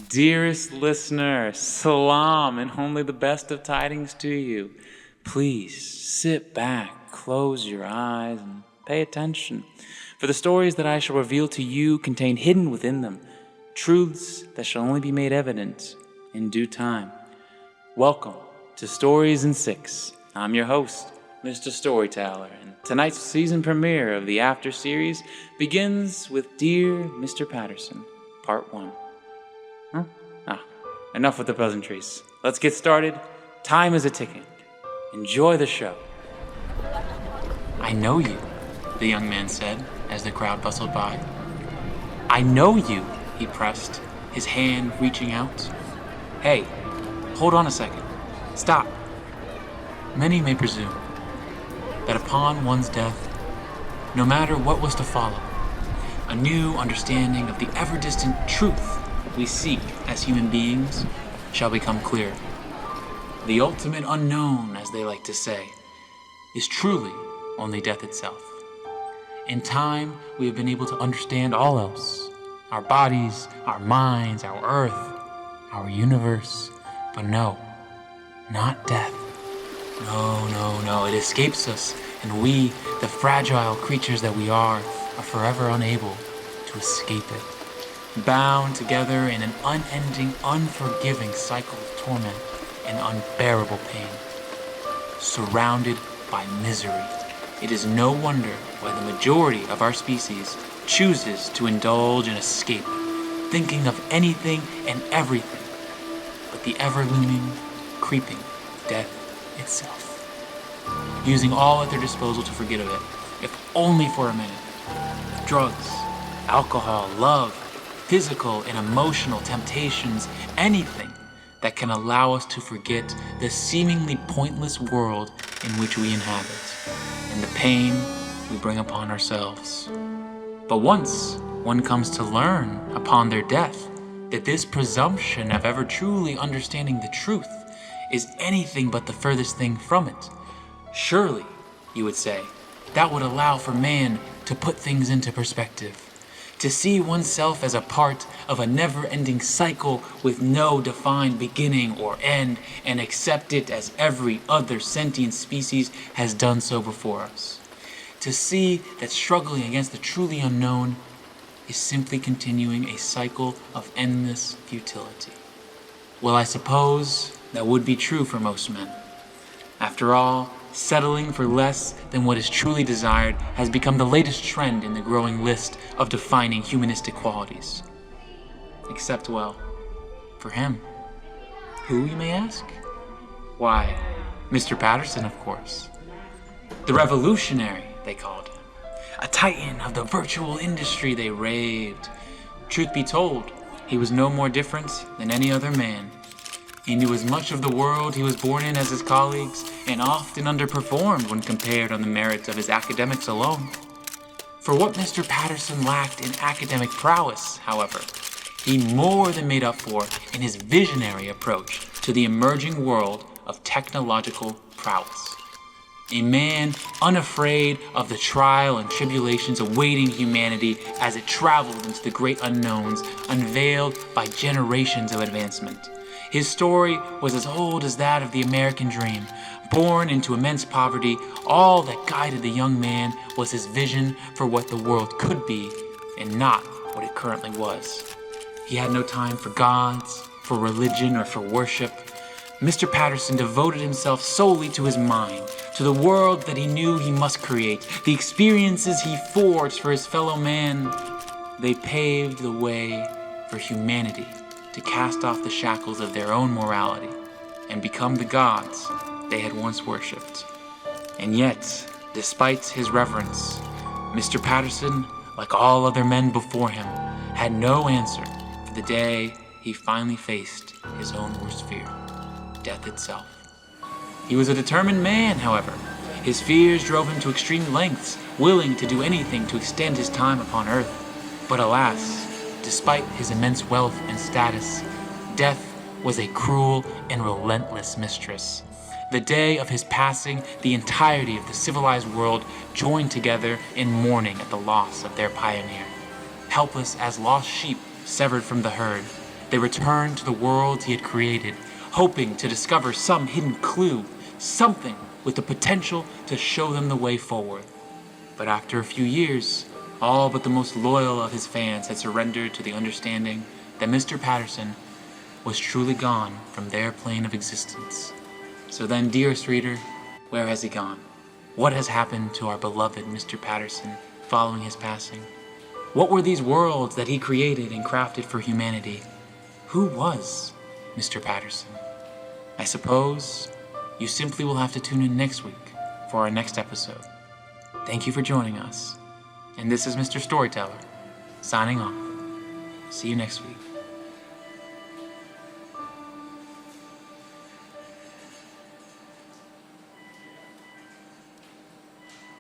Dearest listener, salam and only the best of tidings to you. Please sit back, close your eyes, and pay attention, for the stories that I shall reveal to you contain hidden within them truths that shall only be made evident in due time. Welcome to Stories in 6. I'm your host, Mr. Storyteller, and tonight's season premiere of the A.F.T.E.R series begins with Dear Mr. Patterson, Part 1. Enough with the pleasantries. Let's get started. Time is a-ticking. Enjoy the show. I know you, the young man said as the crowd bustled by. I know you, he pressed, his hand reaching out. Hey, hold on a second. Stop. Many may presume that upon one's death, no matter what was to follow, a new understanding of the ever-distant truth we seek as human beings shall become clear. The ultimate unknown, as they like to say, is truly only death itself. In time, we have been able to understand all else: our bodies, our minds, our earth, our universe. But no, not death. No, it escapes us, and we, the fragile creatures that we are forever unable to escape it. Bound together in an unending, unforgiving cycle of torment and unbearable pain. Surrounded by misery, it is no wonder why the majority of our species chooses to indulge in escape, thinking of anything and everything but the ever-looming, creeping death itself. Using all at their disposal to forget of it, if only for a minute. Drugs, alcohol, love, physical and emotional temptations, anything that can allow us to forget the seemingly pointless world in which we inhabit, and the pain we bring upon ourselves. But once one comes to learn upon their death that this presumption of ever truly understanding the truth is anything but the furthest thing from it, surely, you would say, that would allow for man to put things into perspective. To see oneself as a part of a never-ending cycle with no defined beginning or end, and accept it as every other sentient species has done so before us. To see that struggling against the truly unknown is simply continuing a cycle of endless futility. Well, I suppose that would be true for most men. After all, settling for less than what is truly desired has become the latest trend in the growing list of defining humanistic qualities. Except, well, for him. Who, you may ask? Why, Mr. Patterson, of course. The revolutionary, they called him. A titan of the virtual industry, they raved. Truth be told, he was no more different than any other man. He knew as much of the world he was born in as his colleagues, and often underperformed when compared on the merits of his academics alone. For what Mr. Patterson lacked in academic prowess, however, he more than made up for in his visionary approach to the emerging world of technological prowess. A man unafraid of the trial and tribulations awaiting humanity as it traveled into the great unknowns unveiled by generations of advancement. His story was as old as that of the American dream. Born into immense poverty, all that guided the young man was his vision for what the world could be and not what it currently was. He had no time for gods, for religion, or for worship. Mr. Patterson devoted himself solely to his mind, to the world that he knew he must create, the experiences he forged for his fellow man. They paved the way for humanity to cast off the shackles of their own morality and become the gods they had once worshipped. And yet, despite his reverence, Mr. Patterson, like all other men before him, had no answer for the day he finally faced his own worst fear, death itself. He was a determined man, however. His fears drove him to extreme lengths, willing to do anything to extend his time upon earth. But alas, despite his immense wealth and status, death was a cruel and relentless mistress. The day of his passing, the entirety of the civilized world joined together in mourning at the loss of their pioneer. Helpless as lost sheep severed from the herd, They returned to the worlds he had created, hoping to discover some hidden clue, something with the potential to show them the way forward. But after a few years, all but the most loyal of his fans had surrendered to the understanding that Mr. Patterson was truly gone from their plane of existence. So then, dearest reader, where has he gone? What has happened to our beloved Mr. Patterson following his passing? What were these worlds that he created and crafted for humanity? Who was Mr. Patterson? I suppose you simply will have to tune in next week for our next episode. Thank you for joining us. And this is Mr. Storyteller, signing off. See you next week.